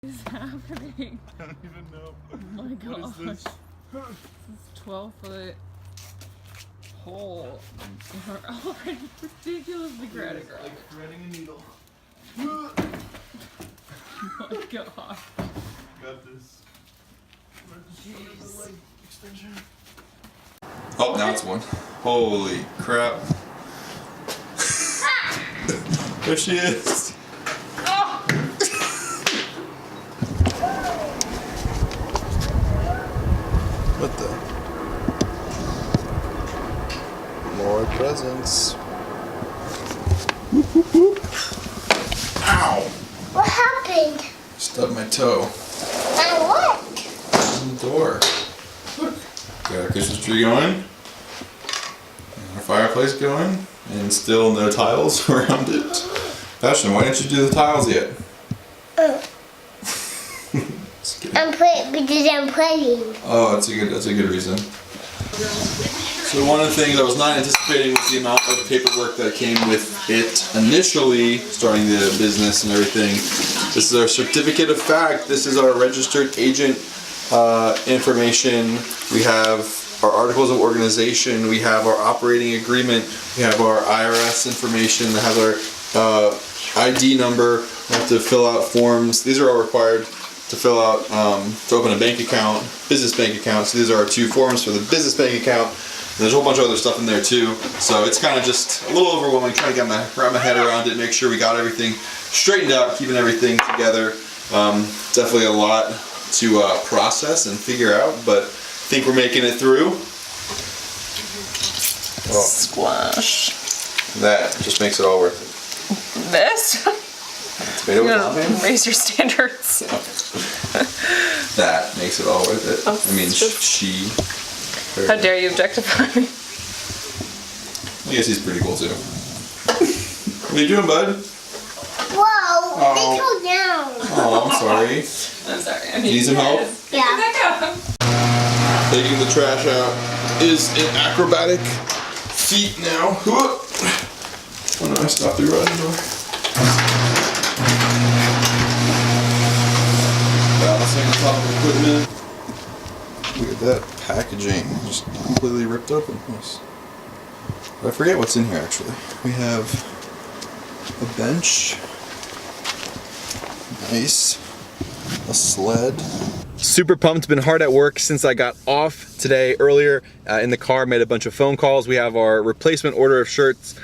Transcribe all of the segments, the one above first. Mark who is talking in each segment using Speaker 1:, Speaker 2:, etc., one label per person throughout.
Speaker 1: What is happening?
Speaker 2: I don't even know.
Speaker 1: Oh my god.
Speaker 2: What is this?
Speaker 1: This is 12-foot hole. You're already ridiculously creative.
Speaker 2: Like threading a needle.
Speaker 1: Oh my god.
Speaker 2: Got this.
Speaker 1: Jeez.
Speaker 2: Leg extension. Oh, now it's one. Holy crap. There she is. What the? More presents. Ow!
Speaker 3: What happened?
Speaker 2: Stubbed my toe.
Speaker 3: And what?
Speaker 2: In the door. Look. Got our Christmas tree going. And our fireplace going. And still no tiles around it. Fashion, why didn't you do the tiles yet? Just kidding.
Speaker 3: Because I'm playing.
Speaker 2: Oh, that's a good reason. So one of the things I was not anticipating was the amount of paperwork that came with it initially, starting the business and everything. This is our certificate of fact. This is our registered agent information. We have our articles of organization. We have our operating agreement. We have our IRS information. We have our ID number. We have to fill out forms. These are all required to fill out to open a bank account, business bank account. So these are our two forms for the business bank account. And there's a whole bunch of other stuff in there too. So it's kind of just a little overwhelming trying to wrap my head around it, make sure we got everything straightened out, keeping everything together. Definitely a lot to process and figure out, but I think we're making it through. Well,
Speaker 1: Squash.
Speaker 2: that just makes it all worth it.
Speaker 1: This?
Speaker 2: Tomato
Speaker 1: You
Speaker 2: with
Speaker 1: gotta
Speaker 2: lime?
Speaker 1: raise your standards.
Speaker 2: That makes it all worth it.
Speaker 1: Oh,
Speaker 2: I mean,
Speaker 1: just-
Speaker 2: she.
Speaker 1: How dare you objectify me?
Speaker 2: I guess he's pretty cool too. What are you doing, bud?
Speaker 3: Whoa, they go down.
Speaker 2: Oh, I'm sorry.
Speaker 1: I'm sorry. I
Speaker 2: Need some help?
Speaker 3: Yeah.
Speaker 2: Taking the trash out is an acrobatic feat now. Oh no, I stopped the garage door. Balancing on top of equipment. Look at that packaging, just completely ripped open. Nice. But I forget what's in here actually. We have a bench. Nice. A sled. Super pumped, been hard at work since I got off today earlier in the car, made a bunch of phone calls. We have our replacement order of shirts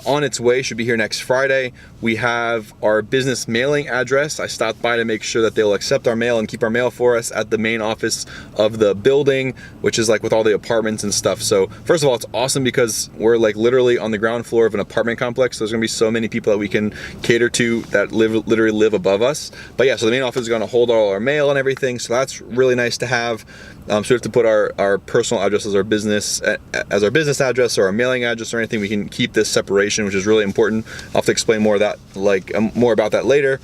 Speaker 2: on its way, should be here next Friday. We have our business mailing address. I stopped by to make sure that they'll accept our mail and keep our mail for us at the main office of the building, which is like with all the apartments and stuff. So first of all, it's awesome because we're like literally on the ground floor of an apartment complex. So there's gonna be so many people that we can cater to that literally live above us. But yeah, so the main office is gonna hold all our mail and everything. So that's really nice to have. So we have to put our personal address as our business address or our mailing address or anything. We can keep this separation, which is really important. I'll have to explain more of that, more about that later.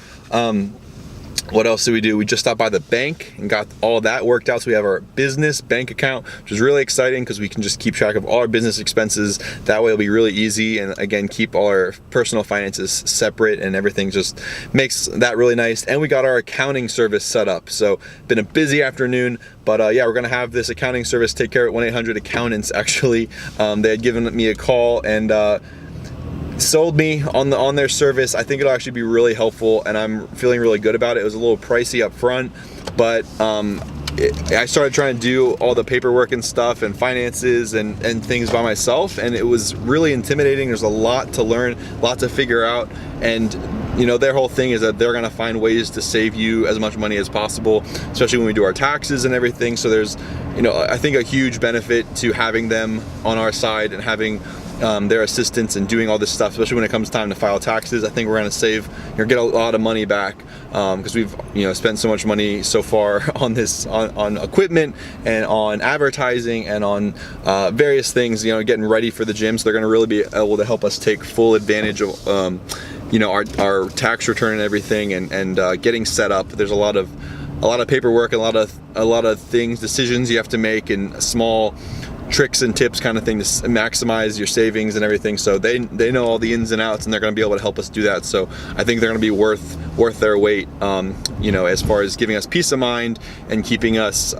Speaker 2: What else did we do? We just stopped by the bank and got all of that worked out. So we have our business bank account, which is really exciting because we can just keep track of all our business expenses. That way it'll be really easy, and again, keep all our personal finances separate, and everything just makes that really nice. And we got our accounting service set up. So been a busy afternoon, but yeah, we're gonna have this accounting service take care of 1-800-accountants actually. They had given me a call and sold me on their service. I think it'll actually be really helpful, and I'm feeling really good about it. It was a little pricey up front, but I started trying to do all the paperwork and stuff and finances and things by myself, and it was really intimidating. There's a lot to learn, a lot to figure out, and you know, their whole thing is that they're gonna find ways to save you as much money as possible, especially when we do our taxes and everything. So there's, you know, I think a huge benefit to having them on our side and having their assistance and doing all this stuff, especially when it comes time to file taxes. I think we're going to save, get a lot of money back because we've, spent so much money so far on this, on equipment and on advertising and on various things, getting ready for the gym. So they're going to really be able to help us take full advantage of, our tax return and everything, and getting set up. There's a lot of paperwork and a lot of things, decisions you have to make, and small tricks and tips kind of thing to maximize your savings and everything. So they know all the ins and outs, and they're going to be able to help us do that. So I think they're going to be worth their weight, you know, as far as giving us peace of mind and keeping us,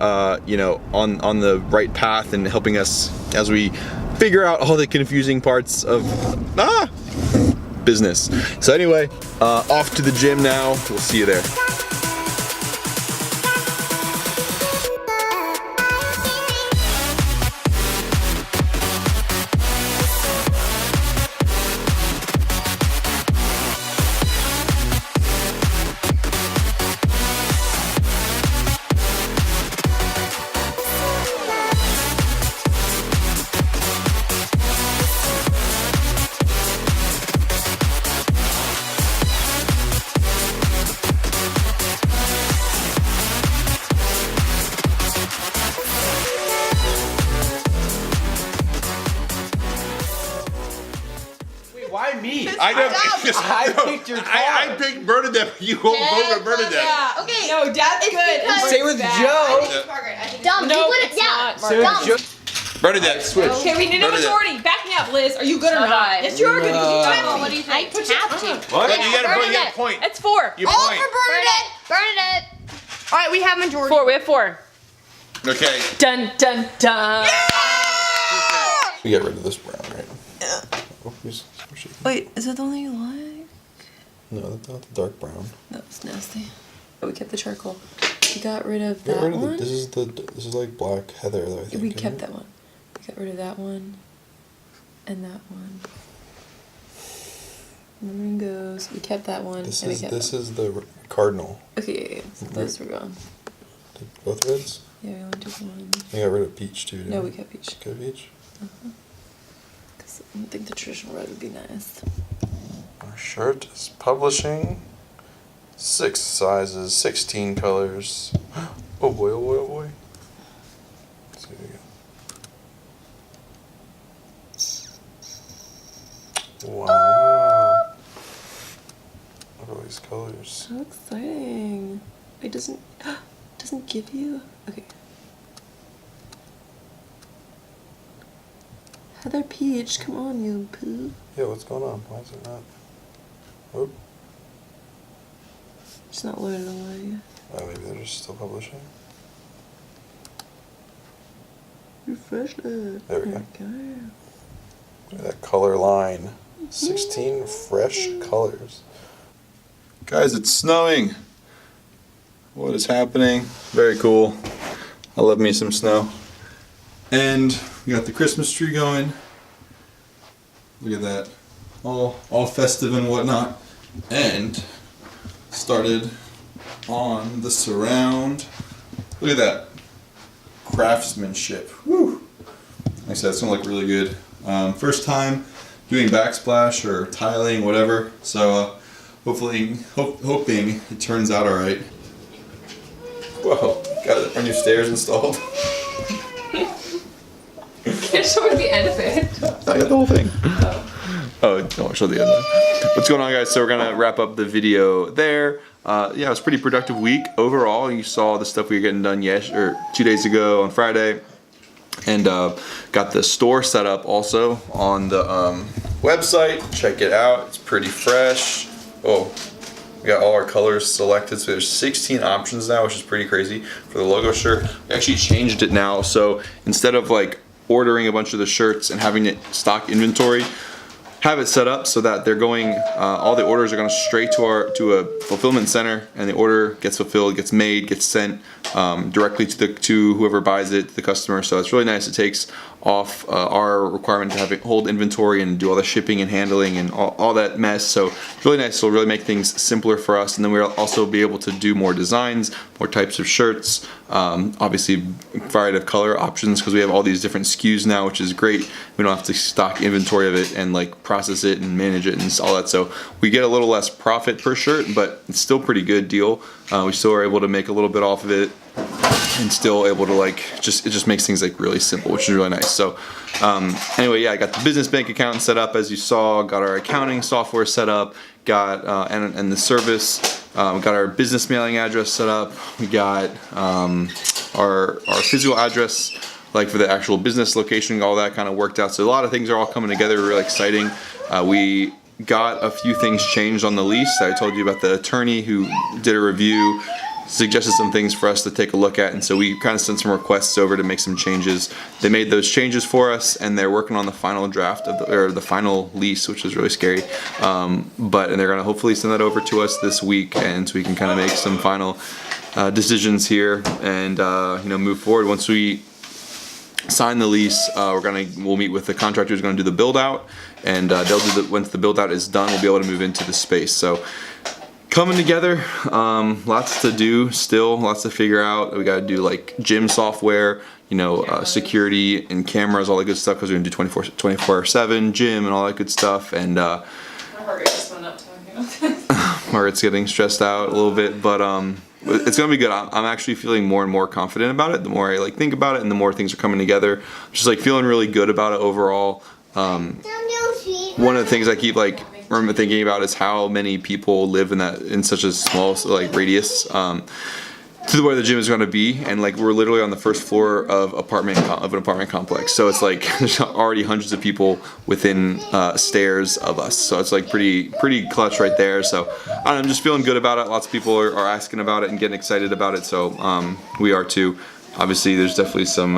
Speaker 2: you know, on the right path and helping us as we figure out all the confusing parts of business. So anyway, off to the gym now. We'll see you there.
Speaker 4: Why me?
Speaker 5: I know.
Speaker 4: I picked your car.
Speaker 5: I picked Bernadette. You won't vote for Bernadette.
Speaker 1: Yeah. Okay. No, Dad's good.
Speaker 3: because-
Speaker 4: Same with Joe.
Speaker 3: Dumb,
Speaker 1: No,
Speaker 3: you put it
Speaker 1: it's
Speaker 3: down.
Speaker 1: not,
Speaker 4: Same with
Speaker 3: Dumb.
Speaker 4: Joe.
Speaker 5: Bernadette, switch.
Speaker 1: Okay, we need a
Speaker 5: Bernadette.
Speaker 1: majority. Back me up, Liz. Are you good or not? Yes, you are good. 'Cause you got
Speaker 4: No.
Speaker 1: me. What do you think?
Speaker 3: I have to.
Speaker 5: What?
Speaker 3: Yeah,
Speaker 5: You gotta
Speaker 3: Bernadette.
Speaker 5: point.
Speaker 1: That's 4.
Speaker 5: You
Speaker 3: All
Speaker 5: point.
Speaker 3: for Bernadette. Bernadette. All right, we have majority.
Speaker 1: 4. We have 4.
Speaker 5: Okay.
Speaker 1: Dun dun dun.
Speaker 2: We get rid of this brown, right? Oh,
Speaker 1: Wait, is that the one you like?
Speaker 2: no, not the dark brown.
Speaker 1: That was nasty. Oh, we kept the charcoal. We got rid of
Speaker 2: Get
Speaker 1: that
Speaker 2: rid of
Speaker 1: one.
Speaker 2: this is like black heather, though, I think.
Speaker 1: We
Speaker 2: isn't
Speaker 1: kept
Speaker 2: it?
Speaker 1: that one. We got rid of that one. And that one. Ringos. We kept that one.
Speaker 2: This
Speaker 1: and we
Speaker 2: is
Speaker 1: kept
Speaker 2: this
Speaker 1: that
Speaker 2: is the cardinal.
Speaker 1: one. Okay, so those were gone.
Speaker 2: Both reds.
Speaker 1: Yeah, we only took one.
Speaker 2: We got rid of peach too. Didn't
Speaker 1: No, we kept peach.
Speaker 2: Kept peach.
Speaker 1: Because I don't think the traditional red would be nice.
Speaker 2: Our shirt is publishing. 6 sizes, 16 colors. Oh boy! Oh boy! Oh boy! Let's see what we got. Wow! Look at all these colors.
Speaker 1: How exciting. It doesn't give you. Okay. Heather Peach, come on, you poo.
Speaker 2: Yeah, what's going on? Why is it not? Oh,
Speaker 1: It's not loaded away.
Speaker 2: maybe they're just still publishing.
Speaker 1: Refresh it.
Speaker 2: There we go.
Speaker 1: go.
Speaker 2: Look at that color line. 16 fresh colors. Guys, it's snowing. What is happening? Very cool. I love me some snow. And we got the Christmas tree going. Look at that. All festive and whatnot. And started on the surround. Look at that. Craftsmanship. Woo! Like I said, it's gonna look really good. First time doing backsplash or tiling, whatever. So hoping it turns out all right. Whoa! Got our new stairs installed.
Speaker 1: Can't show me the end of it.
Speaker 2: I got the whole thing. Oh, no, I'll show the end. What's going on, guys? So we're gonna wrap up the video there. Yeah, it was a pretty productive week overall. You saw the stuff we were getting done 2 days ago on Friday, and got the store set up also on the website. Check it out. It's pretty fresh. Oh, we got all our colors selected. So there's 16 options now, which is pretty crazy for the logo shirt. We actually changed it now. So instead of like ordering a bunch of the shirts and having it stock inventory, have it set up so that they're going, all the orders are going straight to a fulfillment center, and the order gets fulfilled, gets made, gets sent directly to whoever buys it, to the customer. So it's really nice. It takes off our requirement to hold inventory and do all the shipping and handling and all that mess. So it's really nice. It'll really make things simpler for us, and then we'll also be able to do more designs, more types of shirts. Obviously, variety of color options because we have all these different SKUs now, which is great. We don't have to stock inventory of it and like process it and manage it and all that. So we get a little less profit per shirt, but it's still a pretty good deal. We still are able to make a little bit off of it, and still able to like it just makes things like really simple, which is really nice. So anyway, yeah, I got the business bank account set up as you saw, got our accounting software set up, got and the service, got our business mailing address set up, we got our physical address like for the actual business location, all that kind of worked out. So a lot of things are all coming together, really exciting. We got a few things changed on the lease. I told you about the attorney who did a review, suggested some things for us to take a look at, and so we kind of sent some requests over to make some changes. They made those changes for us, and they're working on the final draft of the final lease, which is really scary. And they're gonna hopefully send that over to us this week, and so we can kind of make some final decisions here and move forward. Once we sign the lease, we'll meet with the contractor who's going to do the build out, and once the build out is done, we'll be able to move into the space. So coming together, lots to do still, lots to figure out. We got to do like gym software, security and cameras, all that good stuff, because we're gonna do 24/7 gym and all that good stuff. And
Speaker 6: My heart rate just went up talking about this.
Speaker 2: Margaret's getting stressed out a little bit, but it's gonna be good. I'm actually feeling more and more confident about it. The more I think about it, and the more things are coming together. Just feeling really good about it overall. One of the things I keep remember thinking about is how many people live in such a small radius to where the gym is going to be, and we're literally on the first floor of an apartment complex. So it's there's already hundreds of people within stairs of us. So it's pretty clutch right there. So I'm just feeling good about it. Lots of people are asking about it and getting excited about it. So we are too. Obviously, there's definitely some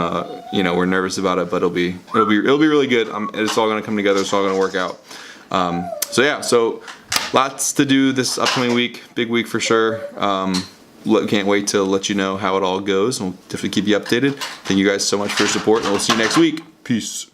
Speaker 2: we're nervous about it, but it'll be really good. It's all going to come together. It's all going to work out. So lots to do this upcoming week. Big week for sure. Can't wait to let you know how it all goes, and we'll definitely keep you updated. Thank you guys so much for your support, and we'll see you next week. Peace.